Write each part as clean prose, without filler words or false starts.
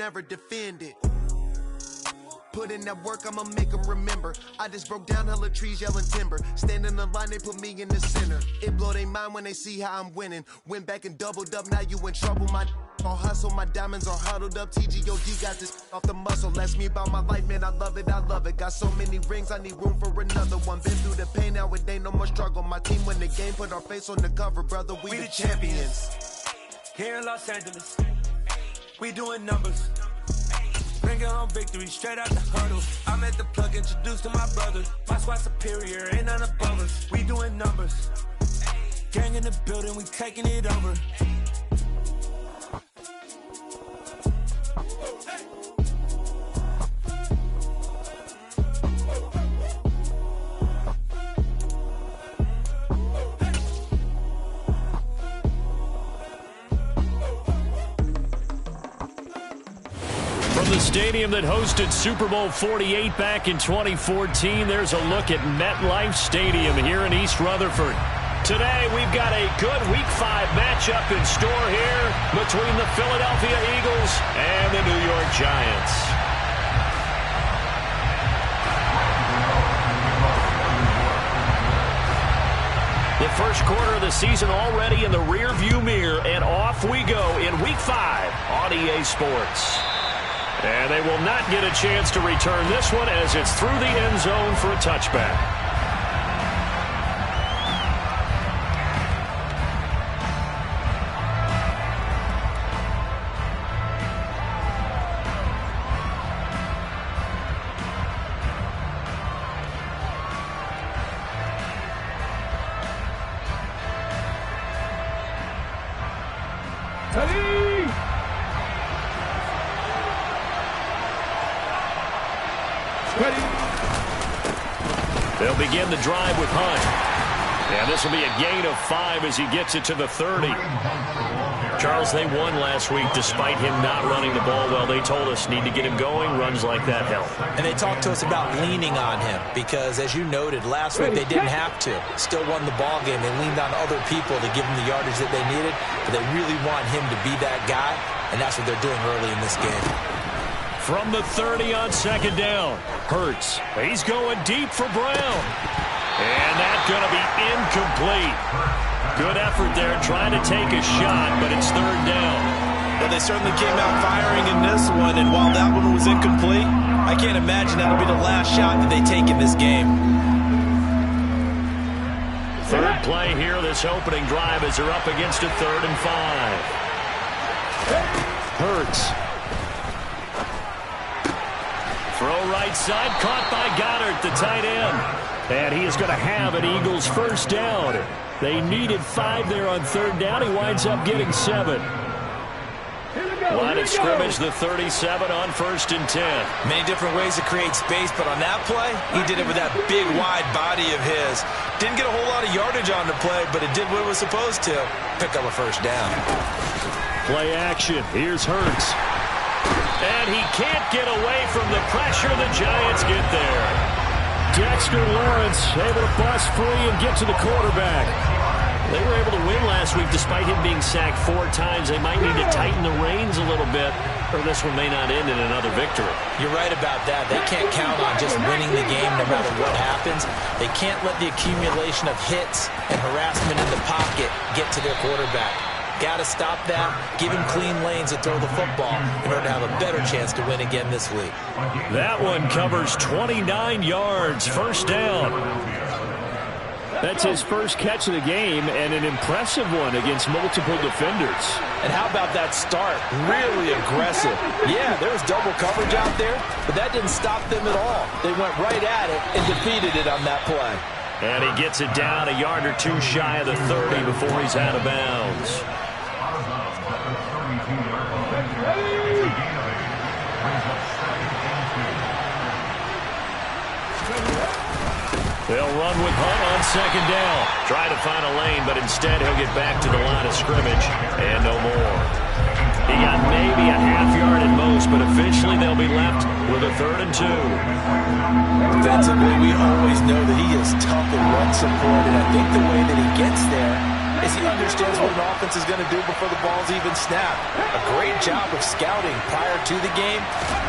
never defend it. Put in that work, I'ma make them remember. I just broke down hella trees, yelling timber. Stand in the line, they put me in the center. It blow their mind when they see how I'm winning. Went back and doubled up, now you in trouble. My all hustle, my diamonds are huddled up. TGOD got this off the muscle. Ask me about my life, man, I love it, I love it. Got so many rings, I need room for another one. Been through the pain, now it ain't no more struggle. My team win the game, put our face on the cover, brother, we the champions. Here in Los Angeles, we doing numbers. Bringing home victory straight out the huddle. I'm at the plug, introduced to my brothers. My squad superior, ain't none above us. We doing numbers. Gang in the building, we taking it over. The stadium that hosted Super Bowl 48 back in 2014. There's a look at MetLife Stadium here in East Rutherford. Today, we've got a good Week 5 matchup in store here between the Philadelphia Eagles and the New York Giants. The first quarter of the season already in the rearview mirror, and off we go in Week 5 on EA Sports. And they will not get a chance to return this one as it's through the end zone for a touchback. They'll begin the drive with Hunt. And this will be a gain of 5 as he gets it to the 30. Charles, they won last week despite him not running the ball well. They told us need to get him going. Runs like that help. And they talked to us about leaning on him because, as you noted, last week they didn't have to. Still won the ball game. They leaned on other people to give them the yardage that they needed. But they really want him to be that guy, and that's what they're doing early in this game. From the 30 on second down, Hurts. He's going deep for Brown. And that's going to be incomplete. Good effort there trying to take a shot, but it's third down. Well, they certainly came out firing in this one, and while that one was incomplete, I can't imagine that'll be the last shot that they take in this game. Third play here, this opening drive as they're up against a 3rd and 5. Hurts. Throw right side, caught by Goddard, the tight end. And he is going to have an Eagles first down. They needed 5 there on third down. He winds up getting 7. Line of scrimmage, the 37 on 1st and 10. Many different ways to create space, but on that play, he did it with that big, wide body of his. Didn't get a whole lot of yardage on the play, but it did what it was supposed to. Pick up a first down. Play action. Here's Hurts. And he can't get away from the pressure. The Giants get there. Dexter Lawrence able to bust free and get to the quarterback. They were able to win last week despite him being sacked 4 times. They might need to tighten the reins a little bit, or this one may not end in another victory. You're right about that. They can't count on just winning the game no matter what happens. They can't let the accumulation of hits and harassment in the pocket get to their quarterback. Got to stop that, give him clean lanes to throw the football in order to have a better chance to win again this week. That one covers 29 yards, first down. That's his first catch of the game, and an impressive one against multiple defenders. And how about that start? Really aggressive. Yeah, there was double coverage out there, but that didn't stop them at all. They went right at it and defeated it on that play. And he gets it down a yard or 2 shy of the 30 before he's out of bounds. They'll run with Hunt on second down. Try to find a lane, but instead he'll get back to the line of scrimmage and no more. He got maybe a half yard at most, but officially they'll be left with a 3rd and 2. Defensively, we always know that he is tough in run support, and I think the way that he gets there is he understands what an offense is going to do before the ball's even snapped. A great job of scouting prior to the game,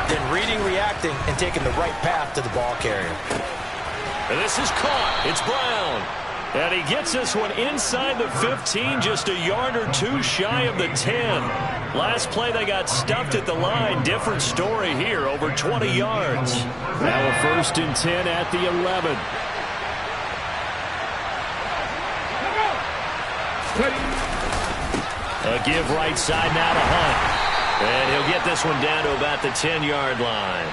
then reading, reacting, and taking the right path to the ball carrier. And this is caught. It's Brown. And he gets this one inside the 15, just a yard or two shy of the 10. Last play, they got stuffed at the line. Different story here, over 20 yards. Now a 1st and 10 at the 11. A give right side now to Hunt. And he'll get this one down to about the 10-yard line.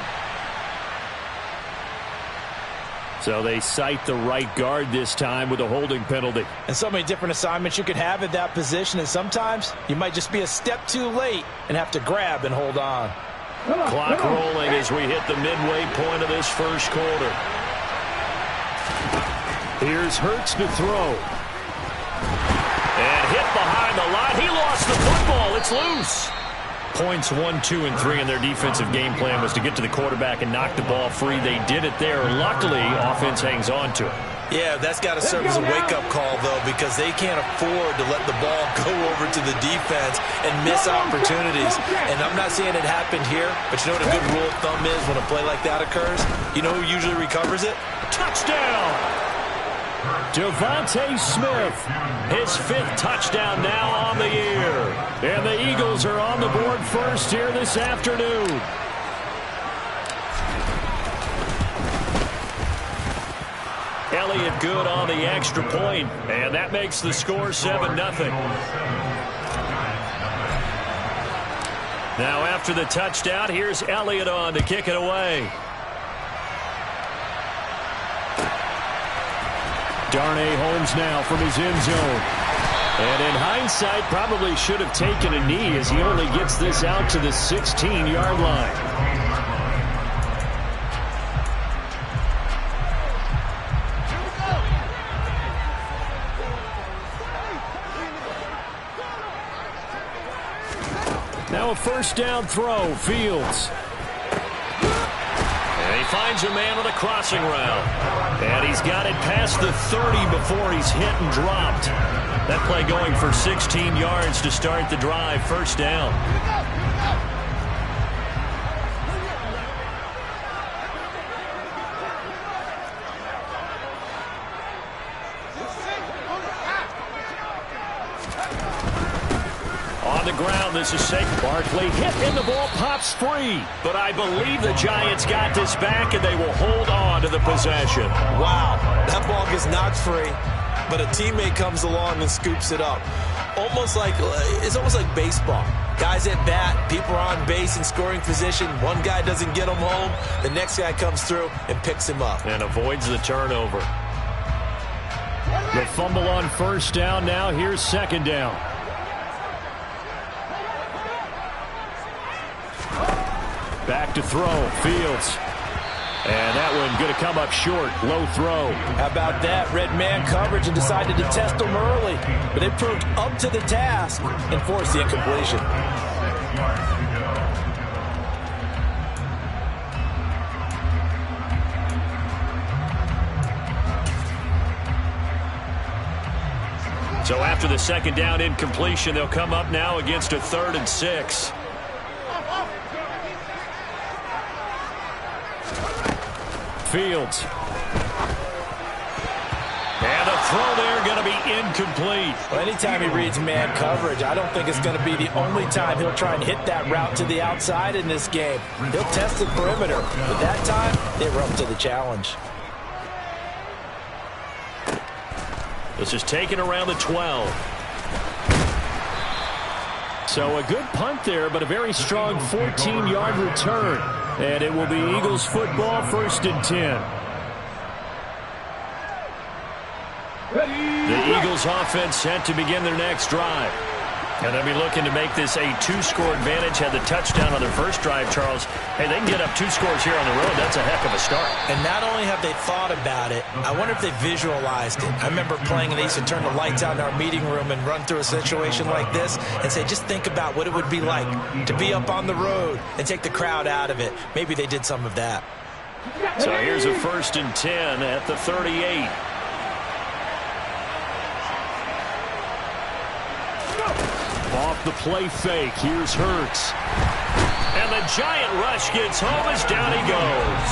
So they cite the right guard this time with a holding penalty. And so many different assignments you could have at that position, and sometimes you might just be a step too late and have to grab and hold on. Clock rolling as we hit the midway point of this first quarter. Here's Hurts to throw. And hit behind the line. He lost the football. It's loose. Points 1, 2, and 3 in their defensive game plan was to get to the quarterback and knock the ball free. They did it there. Luckily, offense hangs on to it. Yeah, that's got to serve as a wake-up call, though, because they can't afford to let the ball go over to the defense and miss opportunities. And I'm not saying it happened here, but you know what a good rule of thumb is when a play like that occurs? You know who usually recovers it? Touchdown! Devontae Smith, his 5th touchdown now on the year. And the Eagles are on the board first here this afternoon. Elliott good on the extra point, and that makes the score 7-0. Now after the touchdown, here's Elliott on to kick it away. Darnay Holmes now from his end zone. And in hindsight, probably should have taken a knee as he only gets this out to the 16-yard line. Now a 1st down throw, Fields. And he finds a man on a crossing route. And he's got it past the 30 before he's hit and dropped. That play going for 16 yards to start the drive. 1st down. On the ground, this is Saquon Barkley hit and the ball pops free. But I believe the Giants got this back and they will hold on to the possession. Wow, that ball gets knocked free, but a teammate comes along and scoops it up. It's almost like baseball. Guys at bat, people are on base in scoring position. One guy doesn't get him home. The next guy comes through and picks him up. And avoids the turnover. The fumble on 1st down now. Here's 2nd down. Back to throw, Fields. And that one going to come up short, low throw. How about that? Red man coverage and decided to test them early. But they proved up to the task and forced the incompletion. So after the 2nd down incompletion, they'll come up now against a 3rd and 6. Fields. And a throw there going to be incomplete. Well, anytime he reads man coverage, I don't think it's going to be the only time he'll try and hit that route to the outside in this game. He'll test the perimeter. But that time, they were up to the challenge. This is taken around the 12. So a good punt there, but a very strong 14-yard return. And it will be Eagles football, 1st and 10. The Eagles offense set to begin their next drive. And they'll be looking to make this a 2-score advantage. Had the touchdown on their first drive, Charles. Hey, they can get up 2 scores here on the road. That's a heck of a start. And not only have they thought about it, I wonder if they visualized it. I remember playing and they used to turn the lights out in our meeting room and run through a situation like this and say, just think about what it would be like to be up on the road and take the crowd out of it. Maybe they did some of that. So here's a 1st and 10 at the 38. Off the play fake, here's Hurts. And the giant rush gets home as down he goes.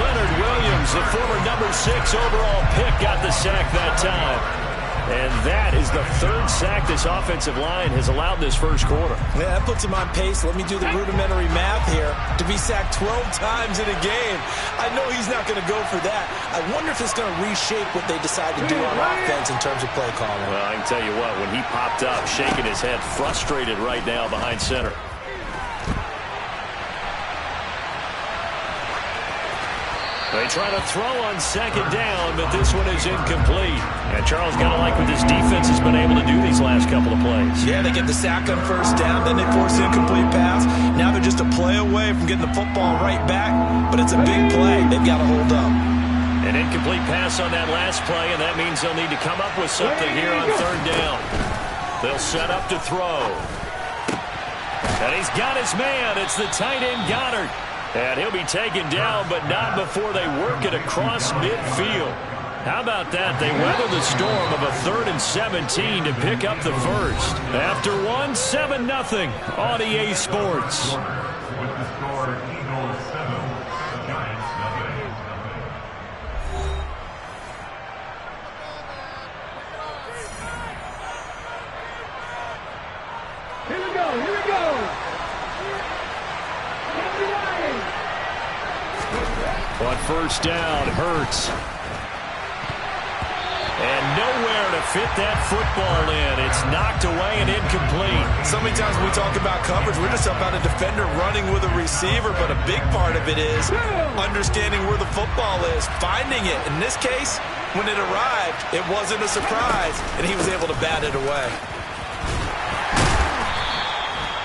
Leonard Williams, the former number 6 overall pick, got the sack that time. And that is the 3rd sack this offensive line has allowed this first quarter. Yeah, that puts him on pace. Let me do the rudimentary math here. To be sacked 12 times in a game, I know he's not going to go for that. I wonder if it's going to reshape what they decide to do on offense in terms of play calling. Well, I can tell you what, when he popped up, shaking his head, frustrated right now behind center. They try to throw on 2nd down, but this one is incomplete. And Charles got to like what this defense has been able to do these last couple of plays. Yeah, they get the sack on 1st down, then they force the incomplete pass. Now they're just a play away from getting the football right back, but it's a big play. They've got to hold up. An incomplete pass on that last play, and that means they'll need to come up with something here on 3rd down. They'll set up to throw. And he's got his man. It's the tight end Goddard. And he'll be taken down, but not before they work it across midfield. How about that? They weather the storm of a 3rd and 17 to pick up the first. After 7-0 on EA Sports. Here we go. On 1st down, Hurts. And nowhere to fit that football in. It's knocked away and incomplete. So many times when we talk about coverage, we're just about a defender running with a receiver, but a big part of it is understanding where the football is, finding it. In this case, when it arrived, it wasn't a surprise, and he was able to bat it away.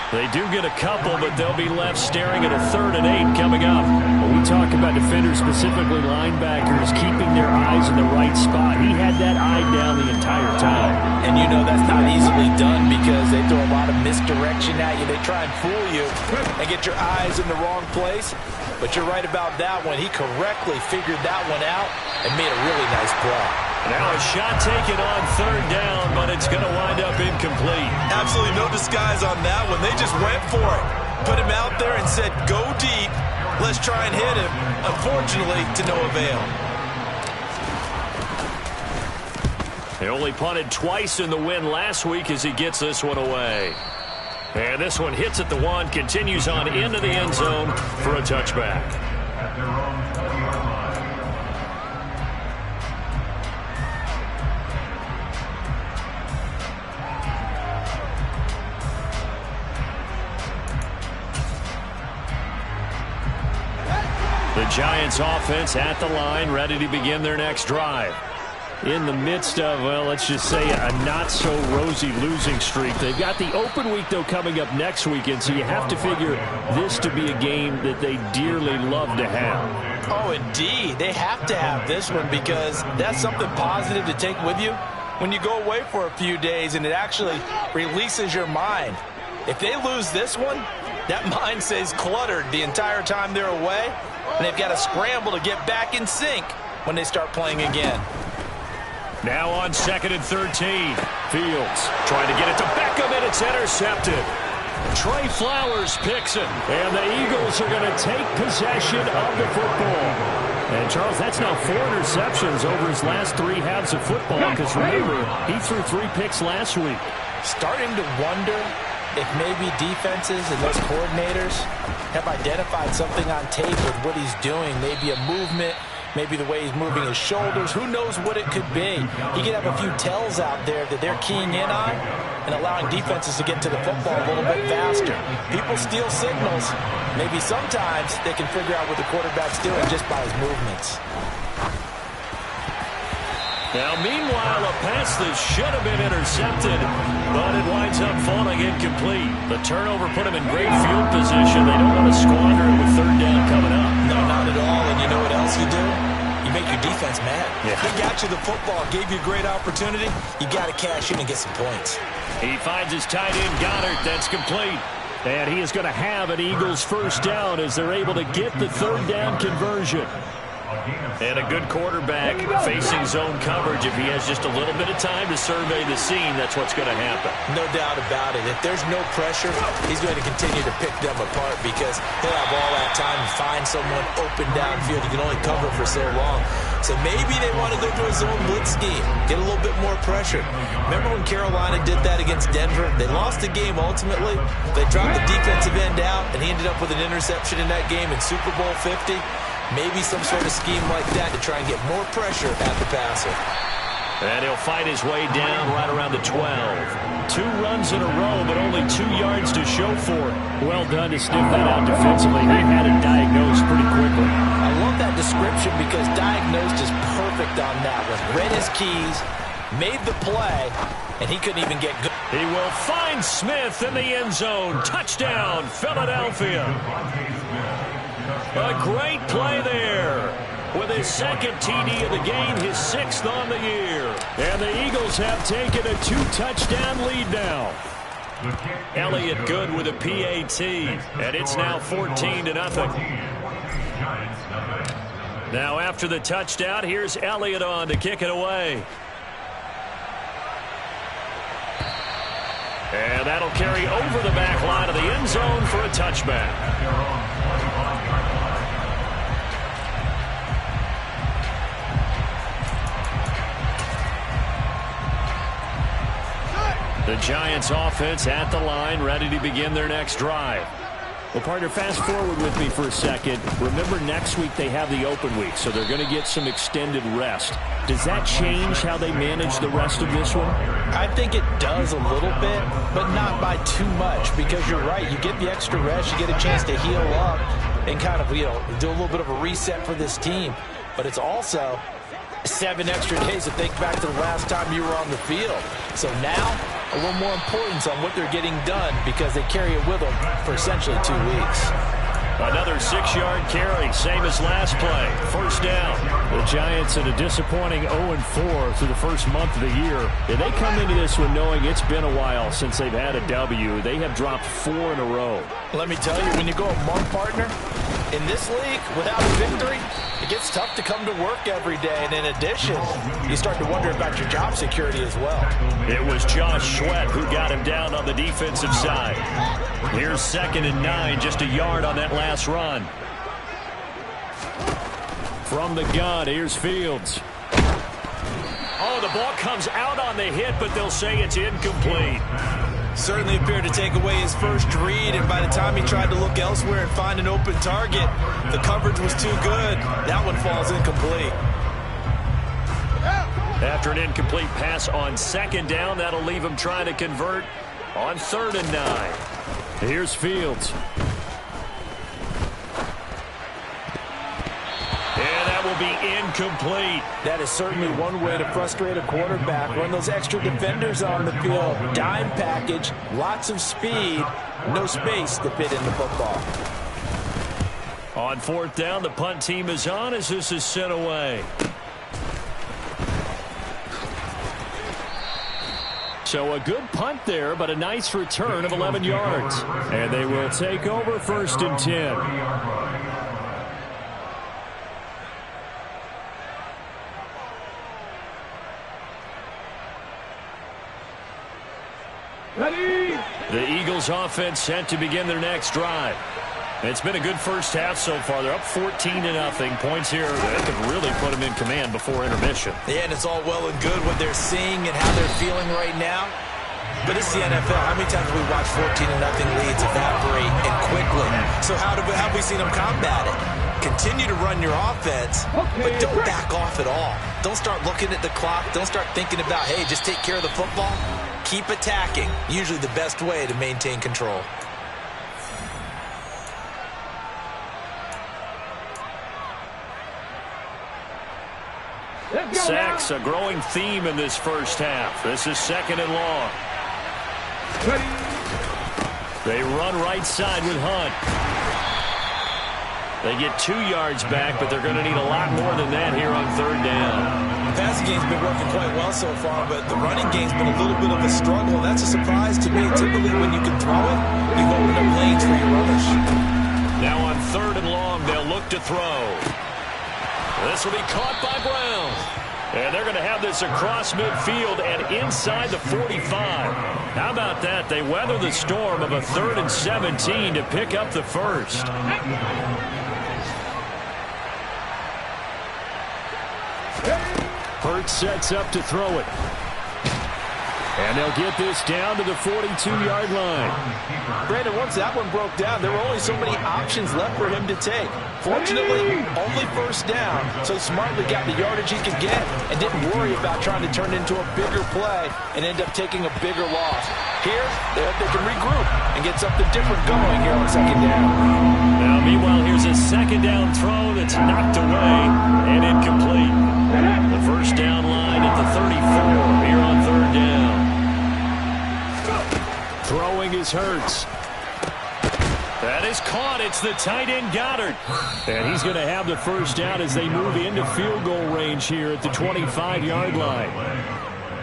They do get a couple, but they'll be left staring at a 3rd and 8 coming up. When we talk about defenders, specifically linebackers, keeping their eyes in the right spot, he had that eye down the entire time. And you know that's not easily done because they throw a lot of misdirection at you. They try and fool you and get your eyes in the wrong place. But you're right about that one. He correctly figured that one out and made a really nice play. Now a shot taken on 3rd down, but it's going to wind up incomplete. Absolutely no disguise on that one. They just went for it. Put him out there and said, go deep. Let's try and hit him. Unfortunately, to no avail. They only punted twice in the win last week as he gets this one away. And this one hits at the 1, continues on into the end zone for a touchback. The Giants offense at the line, ready to begin their next drive. In the midst of, well, let's just say a not-so-rosy losing streak. They've got the open week, though, coming up next weekend, so you have to figure this to be a game that they dearly love to have. Oh, indeed. They have to have this one because that's something positive to take with you when you go away for a few days, and it actually releases your mind. If they lose this one, that mind stays cluttered the entire time they're away, and they've got to scramble to get back in sync when they start playing again. Now on 2nd and 13. Fields trying to get it to Beckham, and it's intercepted. Trey Flowers picks it, and the Eagles are going to take possession of the football. And, Charles, that's now 4 interceptions over his last 3 halves of football, because, remember, he threw 3 picks last week. Starting to wonder if maybe defenses and those coordinators have identified something on tape with what he's doing, maybe a movement, maybe the way he's moving his shoulders. Who knows what it could be? He could have a few tells out there that they're keying in on and allowing defenses to get to the football a little bit faster. People steal signals. Maybe sometimes they can figure out what the quarterback's doing just by his movements. Now, meanwhile, a pass that should have been intercepted, but it winds up falling incomplete. The turnover put him in great field position. They don't want to squander it with 3rd down coming up. No, not at all. And you know what else you do? You make your defense mad. Yeah. They got you the football, gave you a great opportunity. You got to cash in and get some points. He finds his tight end, Goddard. That's complete. And he is going to have an Eagles 1st down as they're able to get the 3rd down conversion. And a good quarterback facing zone coverage. If he has just a little bit of time to survey the scene, that's what's going to happen. No doubt about it. If there's no pressure, he's going to continue to pick them apart because he'll have all that time to find someone open downfield. He can only cover for so long. So maybe they want to go to a zone blitz scheme, get a little bit more pressure. Remember when Carolina did that against Denver? They lost the game ultimately. They dropped the defensive end out, and he ended up with an interception in that game in Super Bowl 50. Maybe some sort of scheme like that to try and get more pressure at the passer. And he'll fight his way down right around the 12. 2 runs in a row, but only 2 yards to show for it. Well done to sniff that out defensively. He had it diagnosed pretty quickly. I love that description because diagnosed is perfect on that one. Read his keys, made the play, and he couldn't even get good. He will find Smith in the end zone. Touchdown, Philadelphia. A great play there. With his second TD of the game, his 6th on the year. And the Eagles have taken a 2-touchdown lead now. Elliott good with a PAT. And it's now 14-0. Now after the touchdown, here's Elliott on to kick it away. And that'll carry over the back line of the end zone for a touchback. The Giants offense at the line, ready to begin their next drive. Well, partner, fast forward with me for a second. Remember, next week they have the open week, so they're going to get some extended rest. Does that change how they manage the rest of this one? I think it does a little bit, but not by too much, because you're right. You get the extra rest, you get a chance to heal up and kind of, do a little bit of a reset for this team. But it's also 7 extra days to think back to the last time you were on the field. So now, a little more importance on what they're getting done because they carry it with them for essentially 2 weeks. Another 6-yard carry, same as last play. First down. The Giants in a disappointing 0-4 through the first month of the year. And they come into this one knowing it's been a while since they've had a W. They have dropped 4 in a row. Let me tell you, when you go a month, partner, in this league, without a victory, it gets tough to come to work every day. And in addition, you start to wonder about your job security as well. It was Josh Sweat who got him down on the defensive side. Here's 2nd and 9, just a yard on that last run. From the gun, here's Fields. Oh, the ball comes out on the hit, but they'll say it's incomplete. Certainly appeared to take away his first read, and by the time he tried to look elsewhere and find an open target, the coverage was too good. That one falls incomplete. After an incomplete pass on 2nd down, that'll leave him trying to convert on 3rd and 9. Here's Fields. And that will be incomplete. That is certainly one way to frustrate a quarterback. Run those extra defenders on the field. Dime package, lots of speed, no space to fit in the football. On 4th down, the punt team is on as this is sent away. So a good punt there, but a nice return of 11 yards. And they will take over 1st and 10. Ready? The Eagles offense set to begin their next drive. It's been a good first half so far. They're up 14-0. Points here that could really put them in command before intermission. Yeah, and it's all well and good what they're seeing and how they're feeling right now. But it's the NFL. How many times have we watched 14-0 leads evaporate and quickly? So how have we seen them combat it? Continue to run your offense, but don't back off at all. Don't start looking at the clock. Don't start thinking about, hey, just take care of the football. Keep attacking. Usually the best way to maintain control. Sacks, a growing theme in this first half. This is 2nd and long. They run right side with Hunt. They get 2 yards back, but they're going to need a lot more than that here on 3rd down. The passing game's been working quite well so far, but the running game's been a little bit of a struggle. That's a surprise to me. Typically, when you can throw it, you've opened up lanes for your runners. Now on 3rd and long, they'll look to throw. This will be caught by Brown. And they're going to have this across midfield and inside the 45. How about that? They weather the storm of a 3rd and 17 to pick up the first. Hurts sets up to throw it. And they'll get this down to the 42-yard line. Brandon, once that one broke down, there were only so many options left for him to take. Fortunately, only first down, so smartly got the yardage he could get and didn't worry about trying to turn it into a bigger play and end up taking a bigger loss. Here, they hope they can regroup and get something different going here on 2nd down. Now, meanwhile, here's a 2nd down throw that's knocked away and incomplete. The first down line at the 34 here on 3rd down. Throwing is Hurts. That is caught. It's the tight end Goddard. And he's going to have the first down as they move into field goal range here at the 25-yard line.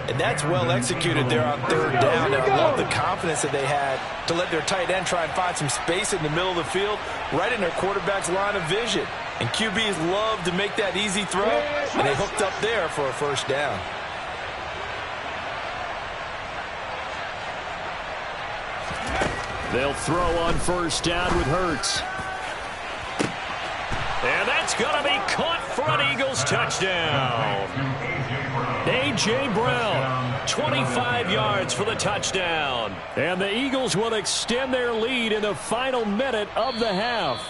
And that's well executed there on 3rd down. And I love the confidence that they had to let their tight end try and find some space in the middle of the field, right in their quarterback's line of vision. And QBs love to make that easy throw, and they hooked up there for a first down. They'll throw on first down with Hurts. And that's going to be caught for an Eagles touchdown. A.J. Brown, 25 yards for the touchdown. And the Eagles will extend their lead in the final minute of the half.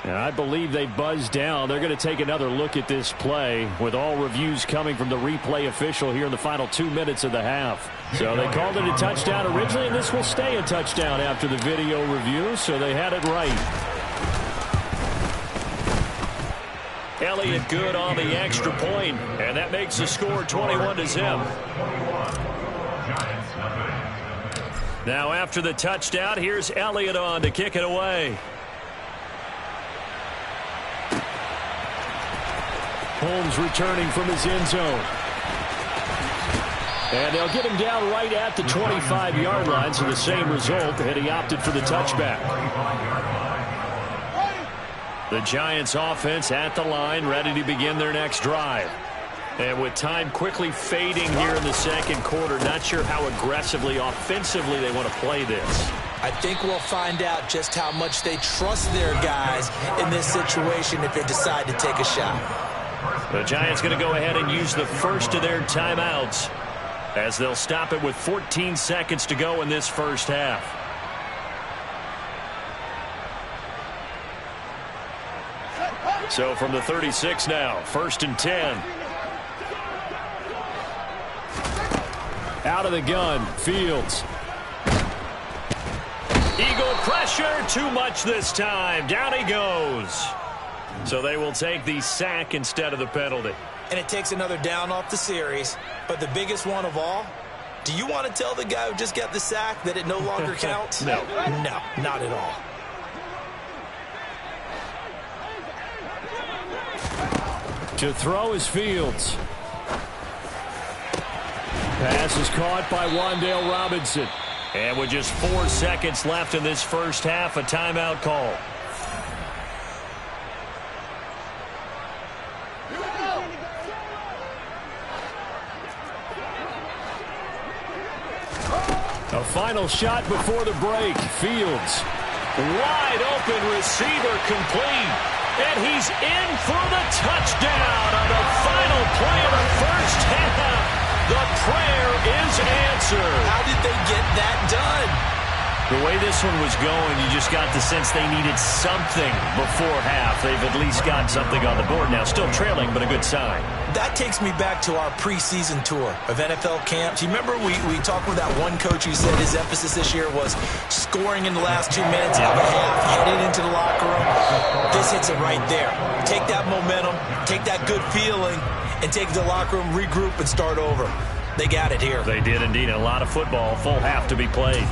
And I believe they buzzed down. They're going to take another look at this play with all reviews coming from the replay official here in the final 2 minutes of the half. So they called it a touchdown originally, and this will stay a touchdown after the video review, so they had it right. Elliott good on the extra point, and that makes the score 21-0. Now after the touchdown, here's Elliott on to kick it away. Holmes returning from his end zone. And they'll get him down right at the 25-yard line, so the same result, and he opted for the touchback. The Giants offense at the line, ready to begin their next drive. And with time quickly fading here in the 2nd quarter, not sure how aggressively, offensively they want to play this. I think we'll find out just how much they trust their guys in this situation if they decide to take a shot. The Giants going to go ahead and use the first of their timeouts as they'll stop it with 14 seconds to go in this first half. So from the 36 now, 1st and 10. Out of the gun, Fields. Eagle pressure, too much this time. Down he goes. So they will take the sack instead of the penalty. And it takes another down off the series. But the biggest one of all, do you want to tell the guy who just got the sack that it no longer counts? No. No, not at all. To throw is Fields. Pass is caught by Wan'Dale Robinson. And with just 4 seconds left in this first half, a timeout call. A final shot before the break. Fields. Wide open receiver complete. And he's in for the touchdown on the final play of the first half. The prayer is answered. How did they get that done? The way this one was going, you just got the sense they needed something before half. They've at least got something on the board now. Still trailing, but a good sign. That takes me back to our preseason tour of NFL camps. You remember we talked with that one coach who said his emphasis this year was scoring in the last 2 minutes of a half, heading into the locker room. This hits it right there. Take that momentum, take that good feeling, and take the locker room, regroup, and start over. They got it here. They did indeed. A lot of football, full half to be played.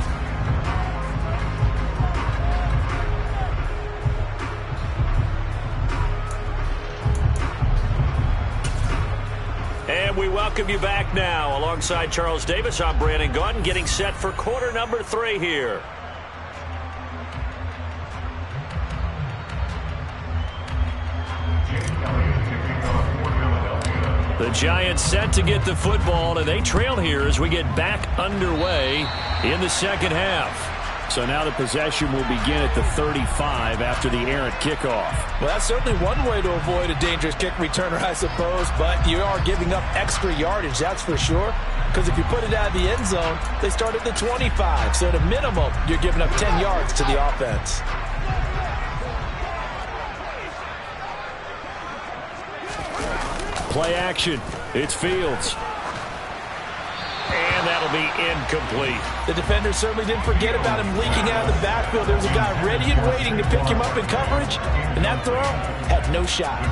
And we welcome you back now. Alongside Charles Davis, I'm Brandon Gaudin, getting set for quarter number 3 here. The Giants set to get the football, and they trail here as we get back underway in the second half. So now the possession will begin at the 35 after the errant kickoff. Well, that's certainly one way to avoid a dangerous kick returner, I suppose, but you are giving up extra yardage, that's for sure. Because if you put it out of the end zone, they start at the 25. So at a minimum, you're giving up 10 yards to the offense. Play action. It's Fields. And that'll be incomplete. The defender certainly didn't forget about him leaking out of the backfield. There was a guy ready and waiting to pick him up in coverage, and that throw had no shot.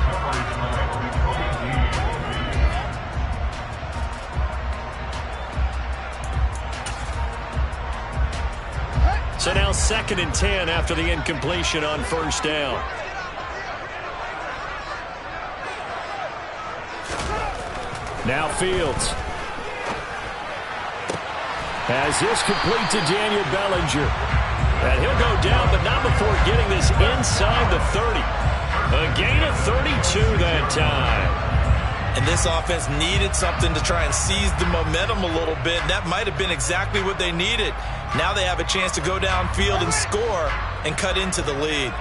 So now 2nd and 10 after the incompletion on first down. Now Fields has this complete to Daniel Bellinger. And he'll go down, but not before getting this inside the 30. A gain of 32 that time. And this offense needed something to try and seize the momentum a little bit. That might have been exactly what they needed. Now they have a chance to go downfield and score and cut into the lead.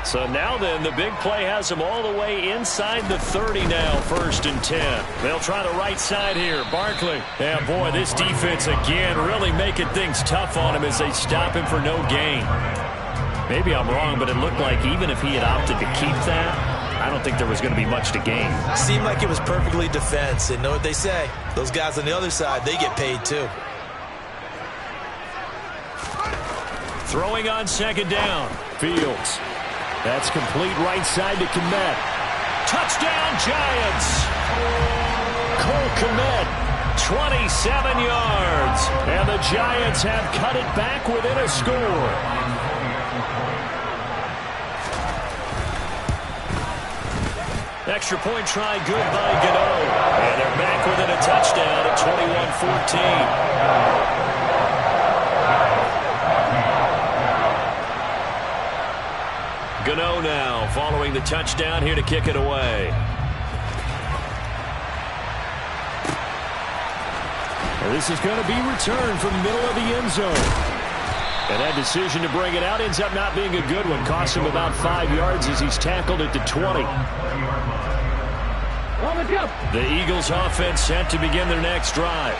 So now then, the big play has them all the way inside the 30 now, 1st and 10. They'll try the right side here. Barkley. Yeah, boy, this defense again really making things tough on him as they stop him for no gain. Maybe I'm wrong, but it looked like even if he had opted to keep that, I don't think there was going to be much to gain. Seemed like it was perfectly defense. And know what they say? Those guys on the other side, they get paid too. Throwing on 2nd down. Fields. That's complete right side to Kmet. Touchdown, Giants! Cole Kmet, 27 yards. And the Giants have cut it back within a score. Extra point try good by Gano. And they're back within a touchdown at 21-14. Gano now following the touchdown here to kick it away. And this is going to be returned from the middle of the end zone. And that decision to bring it out ends up not being a good one. Costs him about 5 yards as he's tackled at the 20. The Eagles offense set to begin their next drive.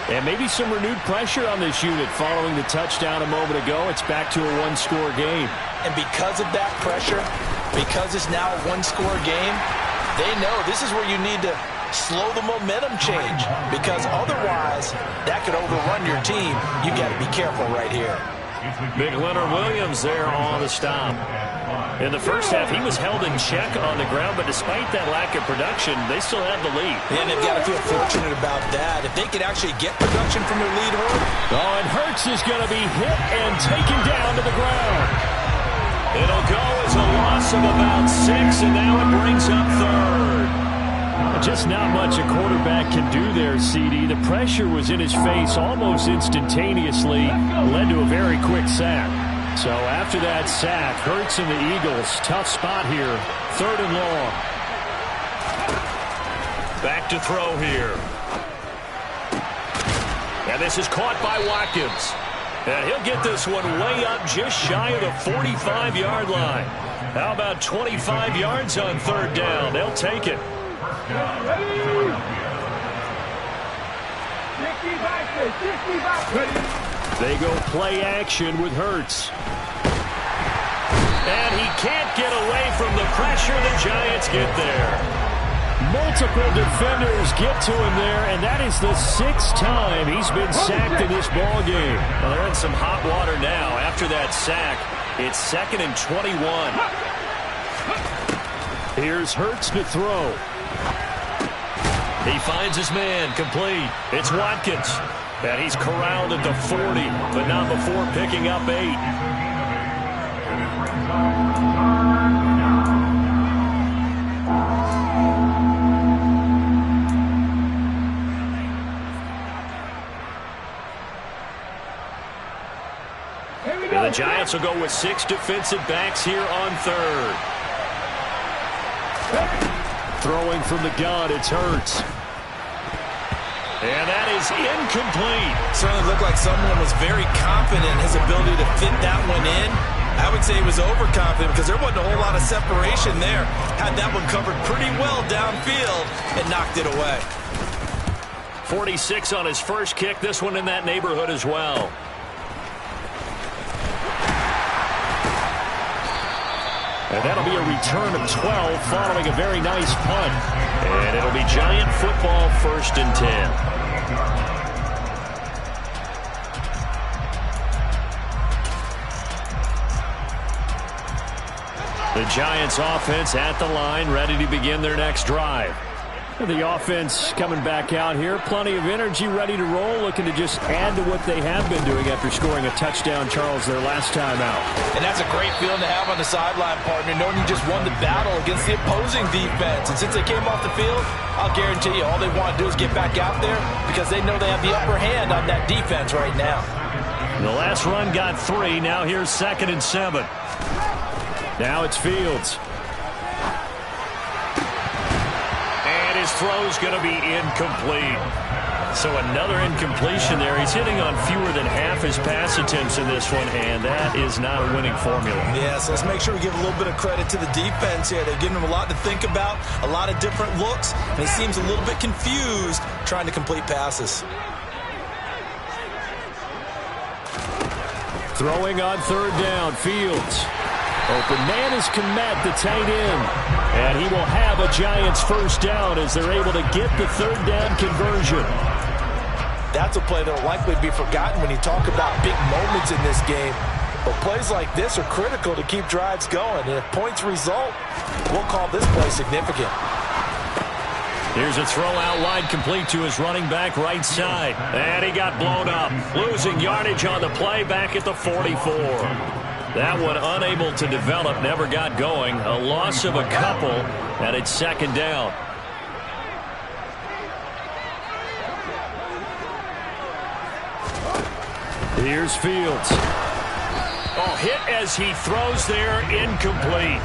And maybe some renewed pressure on this unit following the touchdown a moment ago. It's back to a one-score game. And because of that pressure, because it's now a one-score game, they know this is where you need to slow the momentum change. Because otherwise, that could overrun your team. You got to be careful right here. Big Leonard Williams there on the stop. In the first half, he was held in check on the ground, but despite that lack of production, they still have the lead. And they've got to feel fortunate about that. If they could actually get production from their lead horse. Oh, and Hurts is going to be hit and taken down to the ground. It'll go as a loss of about 6, and now it brings up 3rd. Just not much a quarterback can do there, CD. The pressure was in his face almost instantaneously, led to a very quick sack. So after that sack, Hurts and the Eagles, tough spot here, 3rd and long. Back to throw here. And this is caught by Watkins. And he'll get this one way up just shy of the 45-yard line. How about 25 yards on 3rd down? They'll take it. They go play action with Hurts. And he can't get away from the pressure. The Giants get there. Multiple defenders get to him there, and that is the 6th time he's been sacked in this ball game. Well, they're in some hot water now. After that sack, it's 2nd and 21. Here's Hurts to throw. He finds his man, complete. It's Watkins. And he's corralled at the 40, but not before picking up 8. And the Giants will go with 6 defensive backs here on 3rd. Throwing from the gun, it's Hurts. And that is incomplete. Certainly looked like someone was very confident in his ability to fit that one in. I would say he was overconfident because there wasn't a whole lot of separation there. Had that one covered pretty well downfield and knocked it away. 46 on his first kick. This one in that neighborhood as well. And that'll be a return of 12 following a very nice punt. And it'll be Giant football, 1st and 10. The Giants offense at the line, ready to begin their next drive. The offense coming back out here. Plenty of energy, ready to roll, looking to just add to what they have been doing after scoring a touchdown, Charles, their last time out. And that's a great feeling to have on the sideline, partner, knowing you just won the battle against the opposing defense. And since they came off the field, I'll guarantee you all they want to do is get back out there because they know they have the upper hand on that defense right now. The last run got 3. Now here's 2nd and 7. Now it's Fields. And his throw's going to be incomplete. So another incompletion there. He's hitting on fewer than half his pass attempts in this one, and that is not a winning formula. Yeah, so let's make sure we give a little bit of credit to the defense here. They've given him a lot to think about, a lot of different looks, and he seems a little bit confused trying to complete passes. Throwing on 3rd down, Fields. Open man is Kmet, the tight end. And he will have a Giants 1st down as they're able to get the 3rd down conversion. That's a play that will likely be forgotten when you talk about big moments in this game. But plays like this are critical to keep drives going. And if points result, we'll call this play significant. Here's a throw out wide, complete to his running back right side. And he got blown up. Losing yardage on the play back at the 44. That one unable to develop, never got going. A loss of a couple, and it's 2nd down. Here's Fields. Oh, hit as he throws there, incomplete.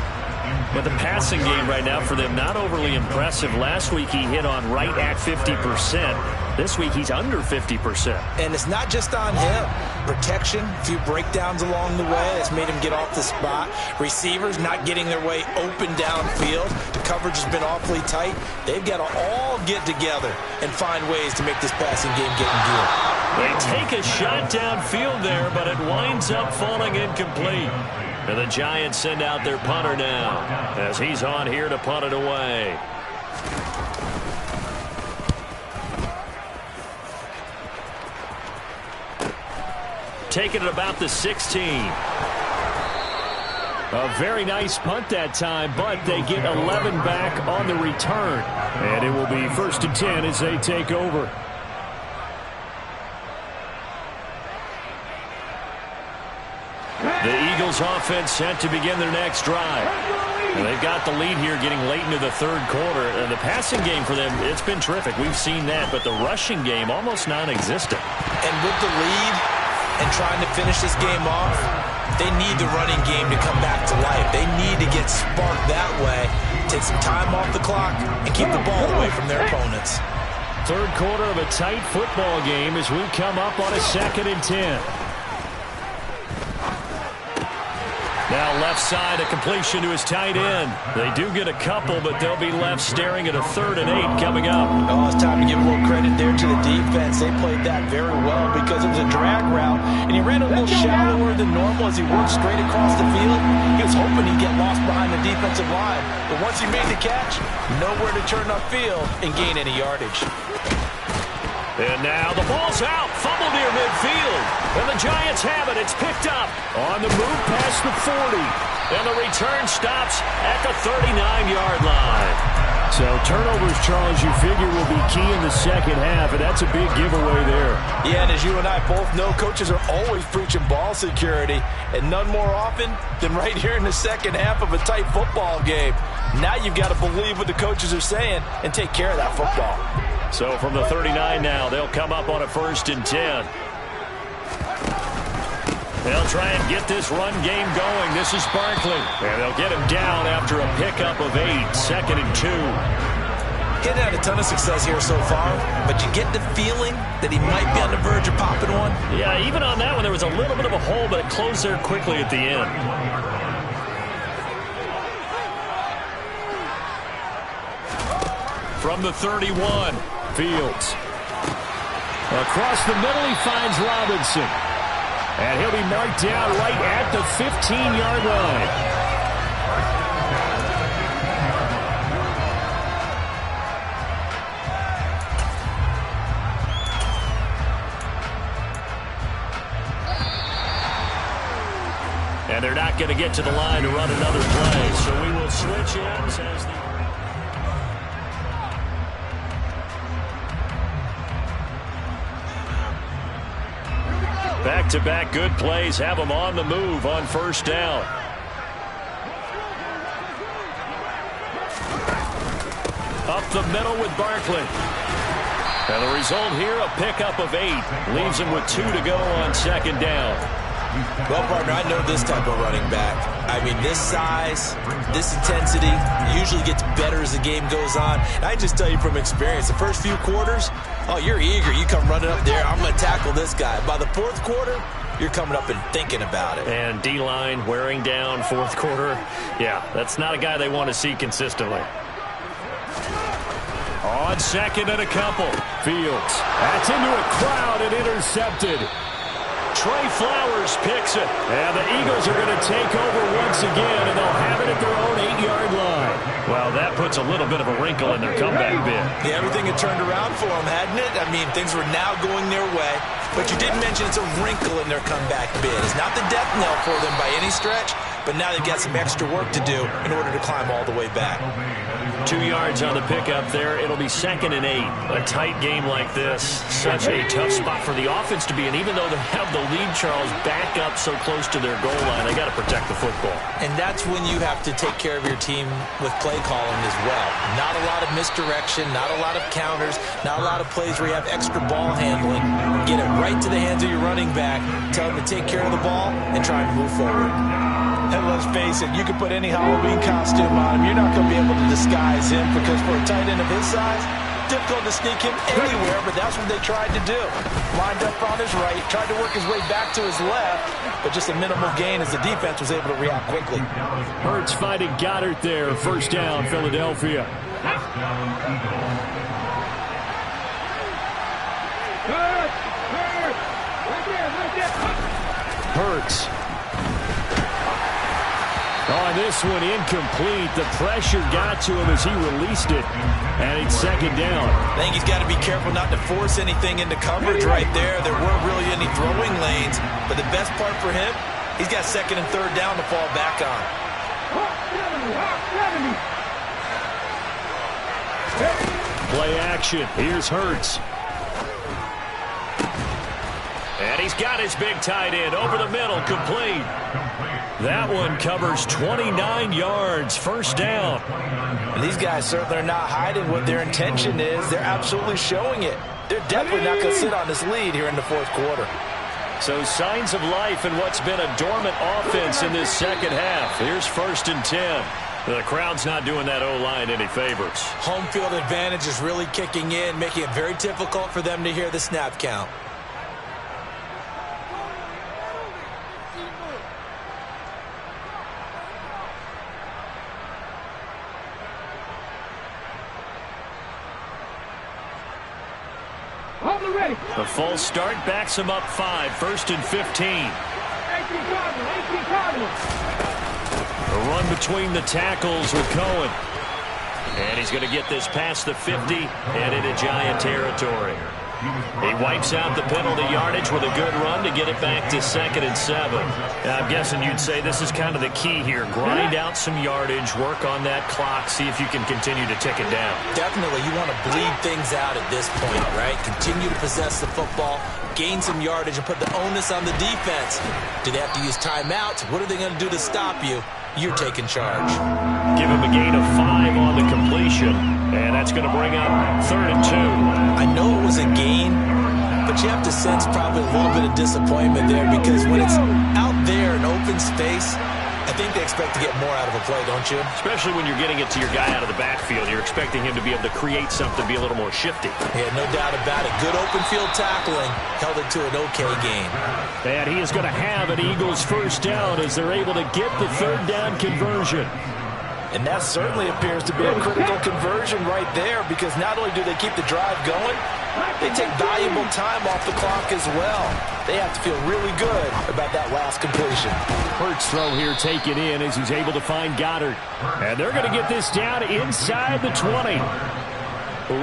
But the passing game right now for them, not overly impressive. Last week he hit on right at 50%. This week he's under 50%. And it's not just on him. Protection, a few breakdowns along the way that's made him get off the spot. Receivers not getting their way open downfield. The coverage has been awfully tight. They've got to all get together and find ways to make this passing game get in gear. They take a shot downfield there, but it winds up falling incomplete. And the Giants send out their punter now as he's on here to punt it away. Taking it about the 16. A very nice punt that time, but they get 11 back on the return. And it will be 1st and 10 as they take over. The Eagles offense set to begin their next drive. And they've got the lead here getting late into the 3rd quarter. And the passing game for them, it's been terrific. We've seen that, but the rushing game almost non-existent. And with the lead and trying to finish this game off, they need the running game to come back to life. They need to get sparked that way, take some time off the clock, and keep the ball away from their opponents. 3rd quarter of a tight football game as we come up on a 2nd and 10. Now left side, a completion to his tight end. They do get a couple, but they'll be left staring at a 3rd and 8 coming up. Oh, it's time to give a little credit there to the defense. They played that very well because it was a drag route, and he ran a little shallower than normal as he worked straight across the field. He was hoping he'd get lost behind the defensive line, but once he made the catch, nowhere to turn upfield and gain any yardage. And now the ball's out, fumbled near midfield. And the Giants have it. It's picked up on the move past the 40. And the return stops at the 39-yard line. So turnovers, Charles, you figure will be key in the 2nd half, and that's a big giveaway there. Yeah, and as you and I both know, coaches are always preaching ball security, and none more often than right here in the 2nd half of a tight football game. Now you've got to believe what the coaches are saying and take care of that football. So from the 39 now, they'll come up on a 1st and 10. They'll try and get this run game going. This is Barkley. And they'll get him down after a pickup of 8, 2nd and 2. Getting had a ton of success here so far, but you get the feeling that he might be on the verge of popping one. Yeah, even on that one, there was a little bit of a hole, but it closed there quickly at the end. From the 31, Fields. Across the middle, he finds Robinson. And he'll be marked down right at the 15-yard line. And they're not going to get to the line to run another play. So we will switch ends as the... Back-to-back good plays have them on the move on first down. Up the middle with Barkley. And the result here, a pickup of 8. Leaves him with 2 to go on second down. Well, partner, I know this type of running back. I mean, this size, this intensity usually gets better as the game goes on. And I just tell you from experience, the first few quarters, oh, you're eager. You come running up there, I'm going to tackle this guy. By the fourth quarter, you're coming up and thinking about it. And D-line wearing down fourth quarter. Yeah, that's not a guy they want to see consistently. On second and a couple. Fields. That's into a crowd and intercepted. Trey Flowers picks it. And the Eagles are going to take over once again, and they'll have it at their own 8-yard line. Well, that puts a little bit of a wrinkle in their comeback bid. Yeah, everything had turned around for them, hadn't it? I mean, things were now going their way. But you didn't mention it's a wrinkle in their comeback bid. It's not the death knell for them by any stretch, but now they've got some extra work to do in order to climb all the way back. 2 yards on the pickup there. It'll be 2nd and 8. A tight game like this, such a tough spot for the offense to be in. Even though they have the lead, Charles, back up so close to their goal line, they got to protect the football. And that's when you have to take care of your team with play calling as well. Not a lot of misdirection, not a lot of counters, not a lot of plays where you have extra ball handling. Get it right to the hands of your running back, tell him to take care of the ball, and try and move forward. And let's face it, you can put any Halloween costume on him. You're not going to be able to disguise him because for a tight end of his size, difficult to sneak him anywhere, but that's what they tried to do. Lined up on his right, tried to work his way back to his left, but just a minimal gain as the defense was able to react quickly. Hurts finding Goddard there. First down, Philadelphia. Hurts. On this one, incomplete. The pressure got to him as he released it, and it's second down. I think he's got to be careful not to force anything into coverage right there. There weren't really any throwing lanes, but the best part for him, he's got second and third down to fall back on. Play action. Here's Hurts. And he's got his big tight end over the middle, complete. That one covers 29 yards, first down. And these guys certainly are not hiding what their intention is. They're absolutely showing it. They're definitely not going to sit on this lead here in the fourth quarter. So signs of life in what's been a dormant offense in this second half. Here's 1st and 10. The crowd's not doing that O-line any favors. Home field advantage is really kicking in, making it very difficult for them to hear the snap count. The false start backs him up 5, 1st and 15. A run between the tackles with Cohen. And he's going to get this past the 50 and into Giant territory. He wipes out the penalty yardage with a good run to get it back to 2nd and 7. Now, I'm guessing you'd say this is kind of the key here. Grind out some yardage, work on that clock, see if you can continue to tick it down. Definitely, you want to bleed things out at this point, right? Continue to possess the football, gain some yardage, and put the onus on the defense. Do they have to use timeouts? What are they going to do to stop you? You're taking charge. Give him a gain of 5 on the completion, and that's going to bring up 3rd and 2. I know it was a gain, but you have to sense probably a little bit of disappointment there because when it's out there in open space, I think they expect to get more out of a play, don't you? Especially when you're getting it to your guy out of the backfield. You're expecting him to be able to create something, be a little more shifty. Yeah, no doubt about it. Good open field tackling held it to an okay game. And he is going to have an Eagles first down as they're able to get the third down conversion. And that certainly appears to be a critical conversion right there because not only do they keep the drive going, they take valuable time off the clock as well. They have to feel really good about that last completion. Hurts throw here taken in as he's able to find Goddard. And they're going to get this down inside the 20.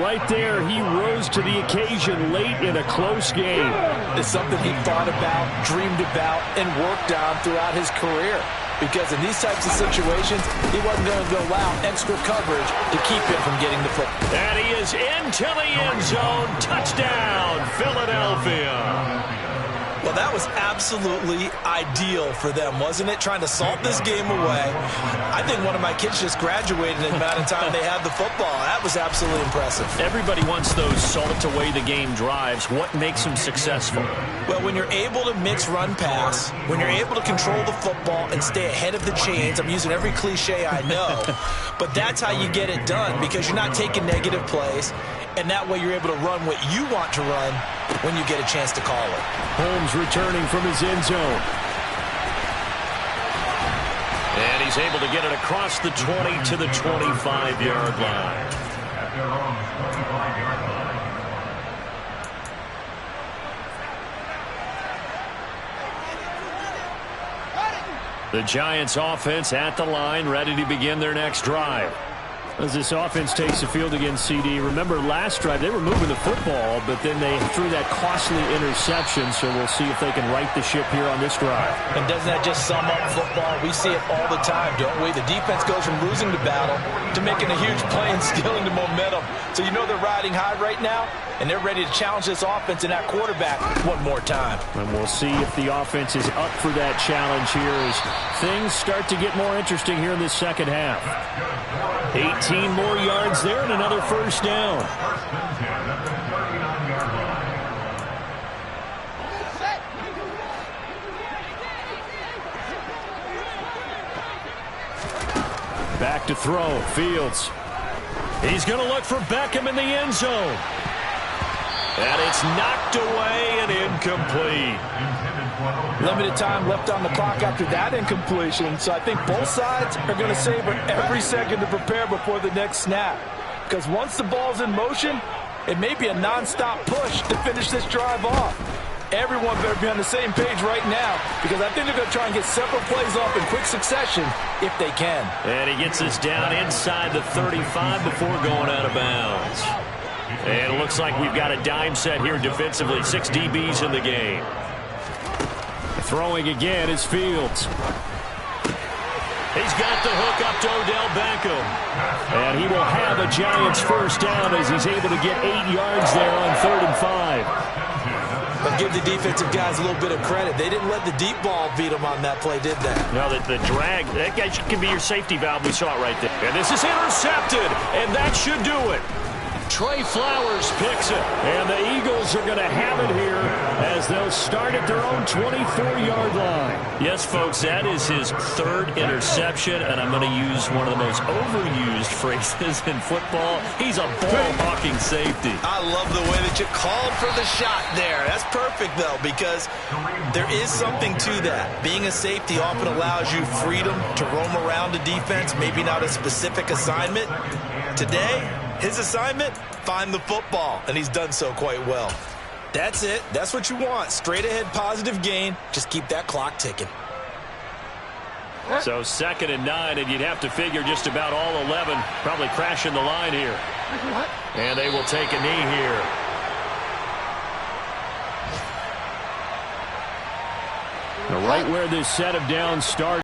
Right there, he rose to the occasion late in a close game. It's something he thought about, dreamed about, and worked on throughout his career. Because in these types of situations, he wasn't going to allow extra coverage to keep him from getting the football. And he is into the end zone. Touchdown, Philadelphia. Well, that was absolutely ideal for them, wasn't it? Trying to salt this game away. I think one of my kids just graduated in the amount of time they had the football. That was absolutely impressive. Everybody wants those salt-away-the-game drives. What makes them successful? Well, when you're able to mix run-pass, when you're able to control the football and stay ahead of the chains, I'm using every cliche I know, but that's how you get it done because you're not taking negative plays, and that way you're able to run what you want to run when you get a chance to call it. Holmes returning from his end zone. And he's able to get it across the 20 to the 25-yard line. The Giants offense at the line, ready to begin their next drive. As this offense takes the field against CD, remember last drive they were moving the football, but then they threw that costly interception, so we'll see if they can right the ship here on this drive. And doesn't that just sum up football? We see it all the time, don't we? The defense goes from losing the battle to making a huge play and stealing the momentum. So you know they're riding high right now, and they're ready to challenge this offense and that quarterback one more time. And we'll see if the offense is up for that challenge here as things start to get more interesting here in this second half. 18 more yards there and another first down. Back to throw. Fields. He's going to look for Beckham in the end zone. And it's knocked away and incomplete. Limited time left on the clock after that incompletion, so I think both sides are going to savor every second to prepare before the next snap. Because once the ball's in motion, it may be a non-stop push to finish this drive off. Everyone better be on the same page right now because I think they're going to try and get several plays off in quick succession if they can. And he gets us down inside the 35 before going out of bounds. And it looks like we've got a dime set here defensively. 6 DBs in the game. Throwing again is Fields. He's got the hook up to Odell Beckham. And he will have a Giants first down as he's able to get 8 yards there on 3rd and 5. But give the defensive guys a little bit of credit. They didn't let the deep ball beat them on that play, did they? No, the drag, that guy can be your safety valve. We saw it right there. And this is intercepted, and that should do it. Trey Flowers picks it, and the Eagles are going to have it here as they'll start at their own 24-yard line. Yes, folks, that is his 3rd interception, and I'm going to use one of the most overused phrases in football. He's a ball-hawking safety. I love the way that you called for the shot there. That's perfect, though, because there is something to that. Being a safety often allows you freedom to roam around the defense, maybe not a specific assignment. Today, his assignment, find the football, and he's done so quite well. That's it. That's what you want. Straight ahead, positive gain. Just keep that clock ticking. So 2nd and 9, and you'd have to figure just about all 11 probably crashing the line here. And they will take a knee here. Right where this set of downs started.